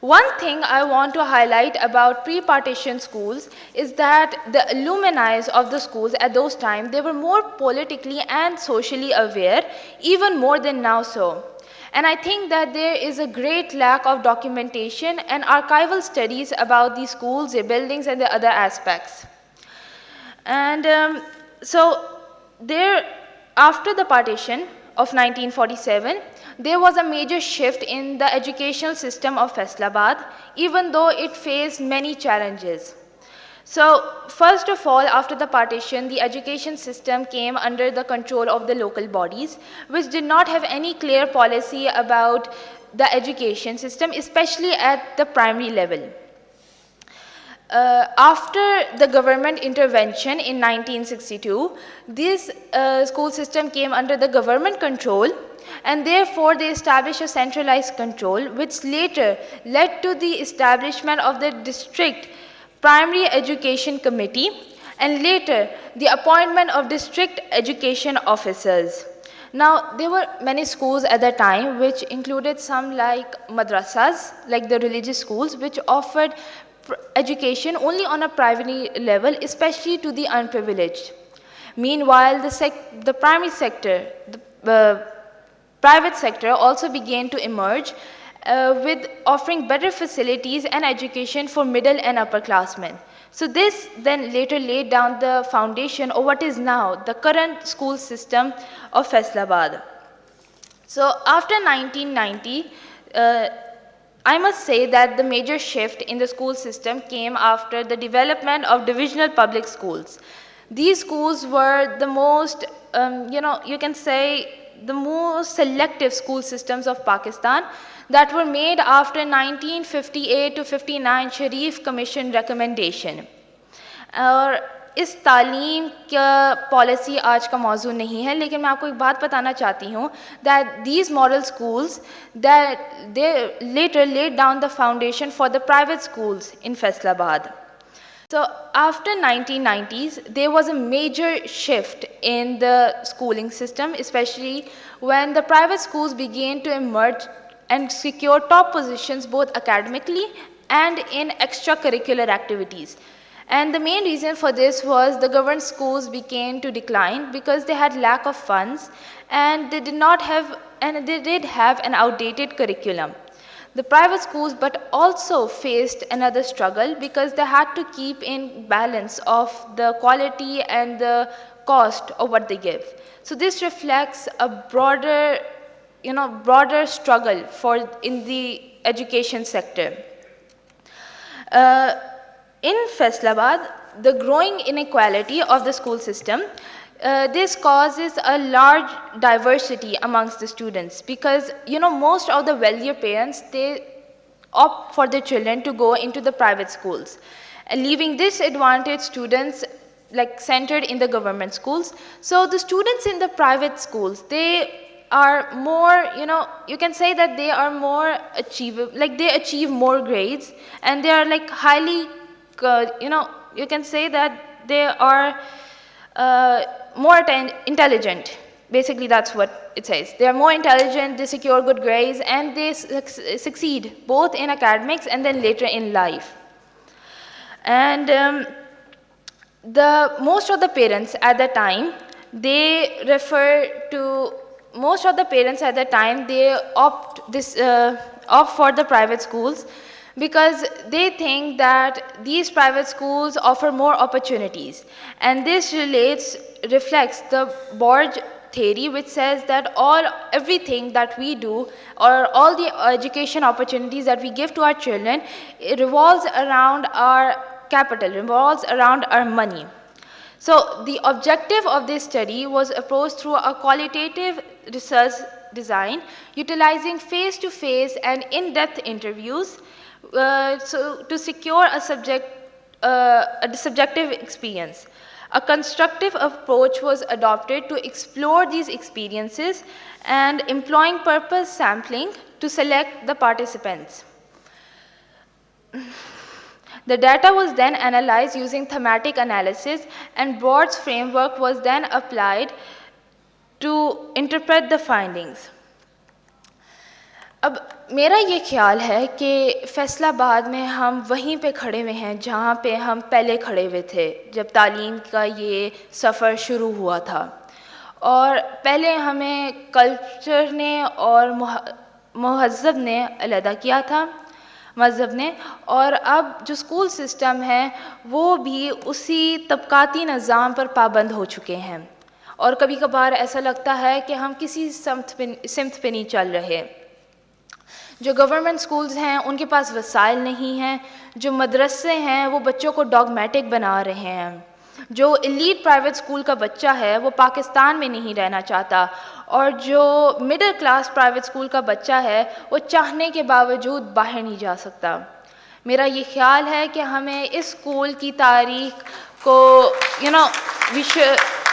One thing I want to highlight about pre-partition schools is that the alumni of the schools at those times, they were more politically and socially aware, even more than now so. And I think that there is a great lack of documentation and archival studies about these schools, their buildings, and the other aspects. And so there, after the partition of 1947, there was a major shift in the educational system of Faisalabad, even though it faced many challenges. So first of all, after the partition, the education system came under the control of the local bodies, which did not have any clear policy about the education system, especially at the primary level. After the government intervention in 1962, this school system came under the government control, and therefore they established a centralized control, which later led to the establishment of the district primary education committee, and later the appointment of district education officers. Now, there were many schools at that time, which included some like madrasas, like the religious schools, which offered education only on a primary level, especially to the unprivileged. Meanwhile, the primary sector, the private sector also began to emerge with offering better facilities and education for middle and upperclassmen. So this then later laid down the foundation of what is now the current school system of Faisalabad. So after 1990, I must say that the major shift in the school system came after the development of divisional public schools. These schools were the most, you can say, the most selective school systems of Pakistan that were made after 1958 to 59 Sharif Commission recommendation. और इस तालीम का policy आज का मौजू नहीं है, लेकिन मैं आपको एक बात बताना चाहती हूँ that these model schools that they later laid down the foundation for the private schools in Faisalabad. So after 1990s, there was a major shift in the schooling system, especially when the private schools began to emerge and secure top positions both academically and in extracurricular activities. And the main reason for this was the government schools began to decline because they had lack of funds, and they did have an outdated curriculum. The private schools but also faced another struggle because they had to keep in balance of the quality and the cost of what they give. So this reflects a broader struggle in the education sector. In Faisalabad, the growing inequality of the school system, this causes a large diversity amongst the students because, most of the wealthier parents, they opt for their children to go into the private schools, leaving disadvantaged students like centered in the government schools. So the students in the private schools, they are more, you can say that they are more achievable, like they achieve more grades, and they are like highly, you can say that they are more intelligent. Basically, that's what it says. They are more intelligent, they secure good grades, and they succeed both in academics and then later in life. And most of the parents at the time, they opt for the private schools because they think that these private schools offer more opportunities. And this reflects the Borg theory, which says that everything that we do, or all the education opportunities that we give to our children, it revolves around our capital, revolves around our money. So the objective of this study was approached through a qualitative research design, utilizing face-to-face and in-depth interviews to secure a subjective experience. A constructive approach was adopted to explore these experiences and employing purpose sampling to select the participants. The data was then analyzed using thematic analysis, and Borg's framework was then applied to interpret the findings. अब मेरा ये ख्याल है कि फैसलाबाद में हम वहीं पे खड़े हुए हैं जहाँ पे हम पहले खड़े हुए थे जब तालीम का ये सफ़र शुरू हुआ था। और पहले हमें कल्चर ने और महज़्ज़ब ने अलहदा किया था, मज़हब ने, और अब जो स्कूल सिस्टम है वो भी उसी तबकाती निज़ाम पर पाबंद हो चुके हैं। और कभी कभार ऐसा लगता है कि हम किसी सिमत पे नहीं चल रहे। जो गवर्नमेंट स्कूल्स हैं उनके पास वसाइल नहीं हैं, जो मदरसे हैं वो बच्चों को डॉगमेटिक बना रहे हैं, जो एलीट प्राइवेट स्कूल का बच्चा है वो पाकिस्तान में नहीं रहना चाहता, और जो मिडिल क्लास प्राइवेट स्कूल का बच्चा है वो चाहने के बावजूद बाहर नहीं जा सकता। मेरा ये ख्याल है कि हमें इस स्कूल की तारीख को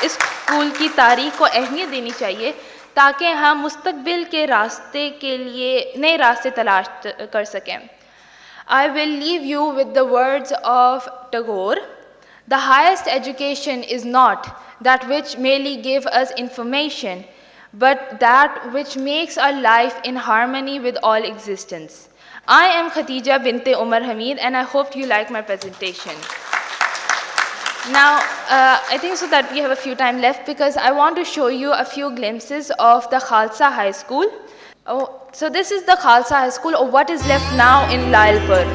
इस स्कूल की तारीख को अहमियत देनी चाहिए ताकि हम मुस्तकबिल के रास्ते के लिए नए रास्ते तलाश कर सकें। I will leave you with the words of Tagore. The highest education is not that which merely gives us information, but that which makes our life in harmony with all existence. I am Khatija binte Umar Hamid, and I hope you like my presentation. Now, I think so that we have a few time left because I want to show you a few glimpses of the Khalsa High School. So this is the Khalsa High School, or what is left now in Lyallpur.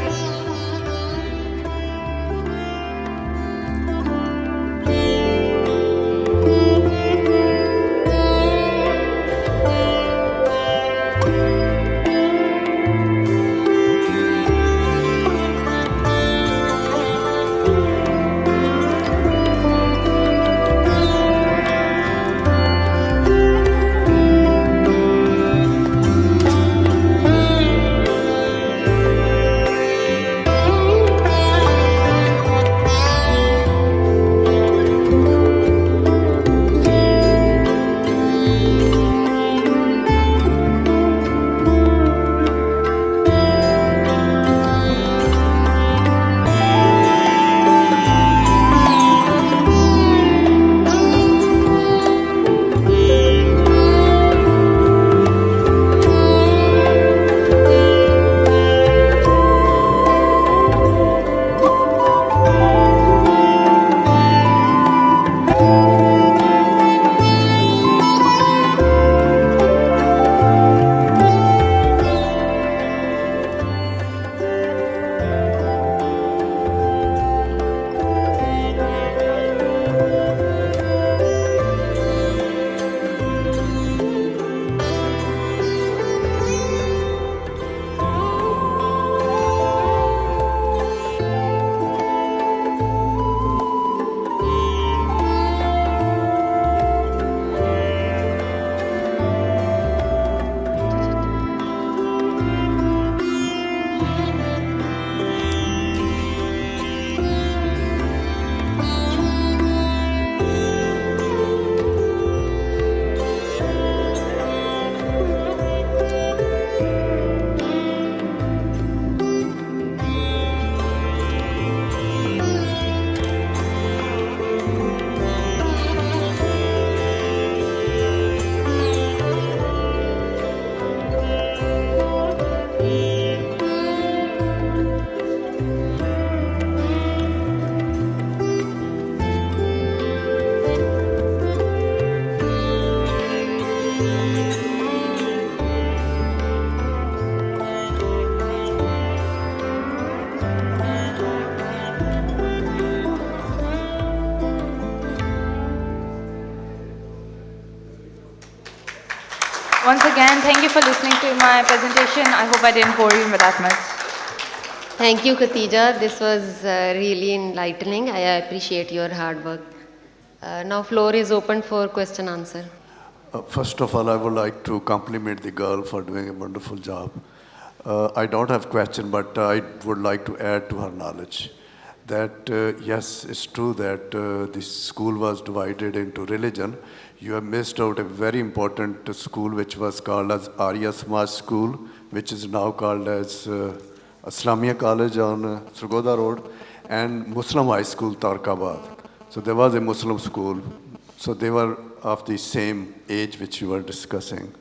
Once again, thank you for listening to my presentation. I hope I didn't bore you that much. Thank you, Khatija. This was really enlightening. I appreciate your hard work. Now floor is open for question answer. First of all, I would like to compliment the girl for doing a wonderful job. I don't have question, but I would like to add to her knowledge that yes, it's true that this school was divided into religion. You have missed out a very important school which was called as Arya Samaj School, which is now called as Islamia College on Surgoda Road, and Muslim High School, Tarkabad. So there was a Muslim school. So they were of the same age which you were discussing.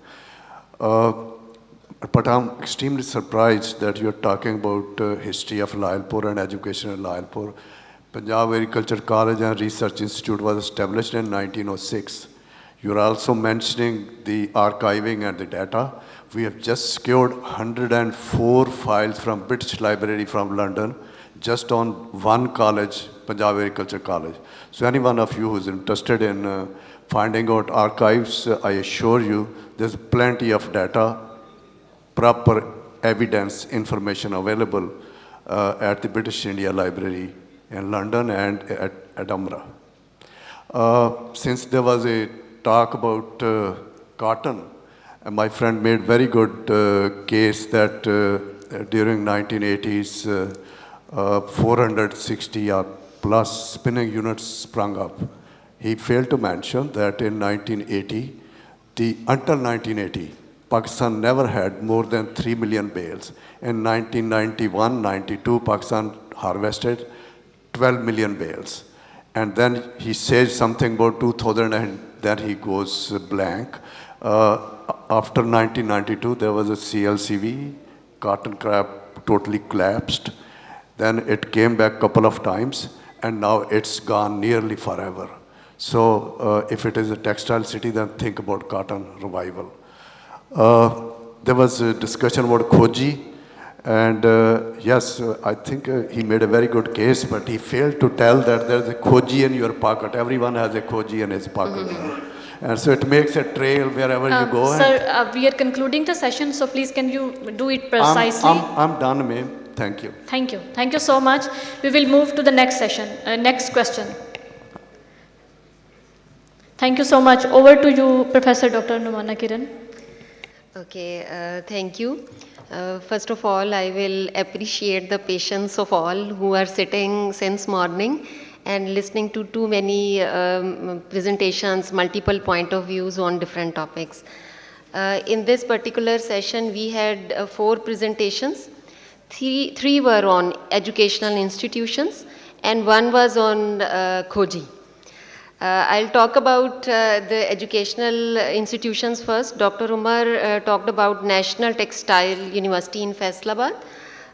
But I'm extremely surprised that you're talking about history of Lyallpur and education in Lyallpur. Punjab Agriculture College and Research Institute was established in 1906. You're also mentioning the archiving and the data. We have just secured 104 files from British Library from London, just on one college, Punjab Agriculture College. So any one of you who's interested in finding out archives, I assure you, there's plenty of data, proper evidence, information available at the British India Library in London and at Edinburgh. Since there was a talk about cotton, my friend made very good case that during 1980s, 460 or plus spinning units sprung up. He failed to mention that in 1980, until 1980, Pakistan never had more than 3 million bales. In 1991-92, Pakistan harvested 12 million bales. And then he says something about 2000 and then he goes blank. After 1992, there was a CLCV, cotton crop totally collapsed. Then it came back a couple of times, and now it's gone nearly forever. So if it is a textile city, then think about cotton revival. There was a discussion about Khoji, and yes, I think he made a very good case, but he failed to tell that there's a Khoji in your pocket. Everyone has a Khoji in his pocket. And so it makes a trail wherever you go. Sir, we are concluding the session, so please can you do it precisely? I'm done, ma'am. Thank you. Thank you. Thank you so much. We will move to the next session, next question. Thank you so much. Over to you, Professor Dr. Numana Kiran. Okay, thank you. First of all, I will appreciate the patience of all who are sitting since morning and listening to too many presentations, multiple point of views on different topics. In this particular session, we had 4 presentations. Three were on educational institutions and 1 was on Khoji. I'll talk about the educational institutions first. Dr. Umar talked about National Textile University in Faisalabad.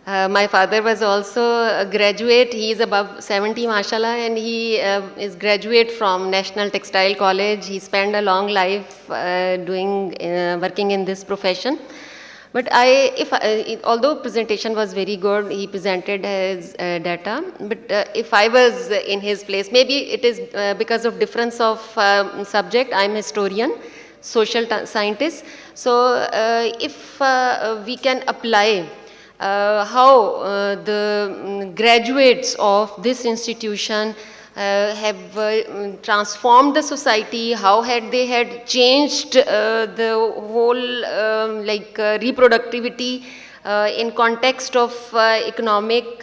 My father was also a graduate. He is above 70, mashallah, and he is graduate from National Textile College. He spent a long life working in this profession. But although presentation was very good, he presented his data, but if I was in his place, maybe it is because of difference of subject. I'm a historian, social scientist. So if we can apply how the graduates of this institution have transformed the society, how they had changed the whole reproductivity in context of economic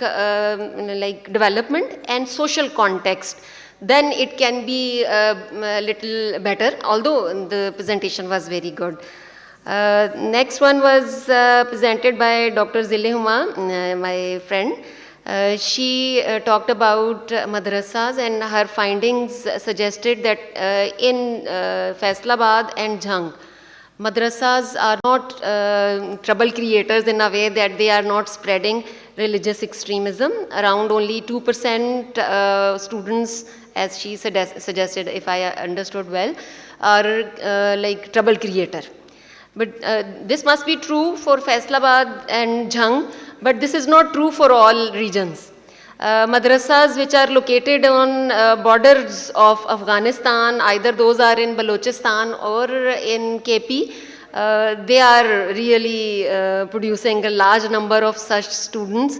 development and social context, then it can be a little better, although the presentation was very good. Next one was presented by Dr. Zillehuma, my friend. She talked about madrasas, and her findings suggested that in Faisalabad and Jhang, madrasas are not trouble creators in a way that they are not spreading religious extremism. Around only 2% students, as she suggested, if I understood well, are like trouble creator. But this must be true for Faisalabad and Jhang, but this is not true for all regions. Madrasas which are located on borders of Afghanistan, either those are in Balochistan or in KP, They are really producing a large number of such students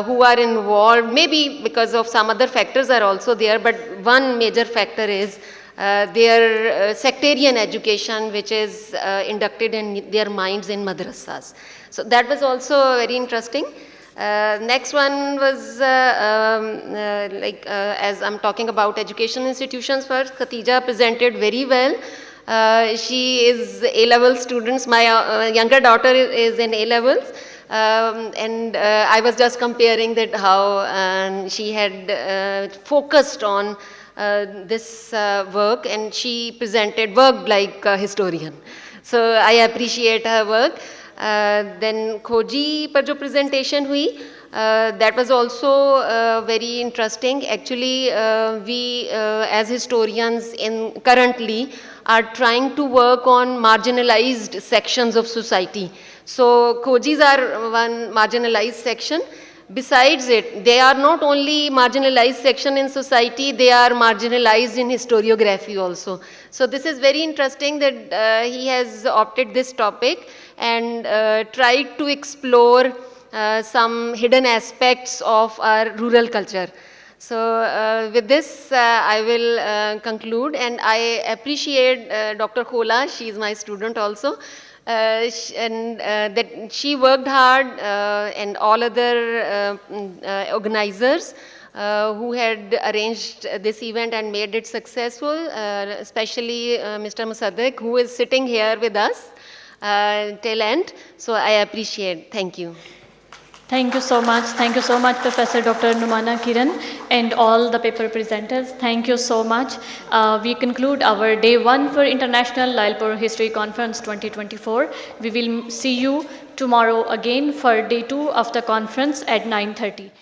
who are involved, maybe because of some other factors are also there, but one major factor is their sectarian education, which is inducted in their minds in madrasas. So that was also very interesting. Next one was as I'm talking about education institutions first, Khatija presented very well. She is A-level students. My younger daughter is in A-levels. And I was just comparing that how she had focused on this work, and she worked like a historian. So I appreciate her work. Then Khoji par jo presentation hui, that was also very interesting. Actually, we as historians currently are trying to work on marginalized sections of society. So Khojis are one marginalized section. Besides it, they are not only marginalized section in society, they are marginalized in historiography also. So this is very interesting that he has opted this topic and tried to explore some hidden aspects of our rural culture. So with this, I will conclude, and I appreciate Dr. Khola. She is my student also. That she worked hard, and all other organizers who had arranged this event and made it successful, especially Mr. Musaddiq, who is sitting here with us till end. So I appreciate. Thank you. Thank you so much. Thank you so much, Professor Dr. Numana Kiran and all the paper presenters. Thank you so much. We conclude our day 1 for International Lyallpur History Conference 2024. We will see you tomorrow again for day 2 of the conference at 9:30.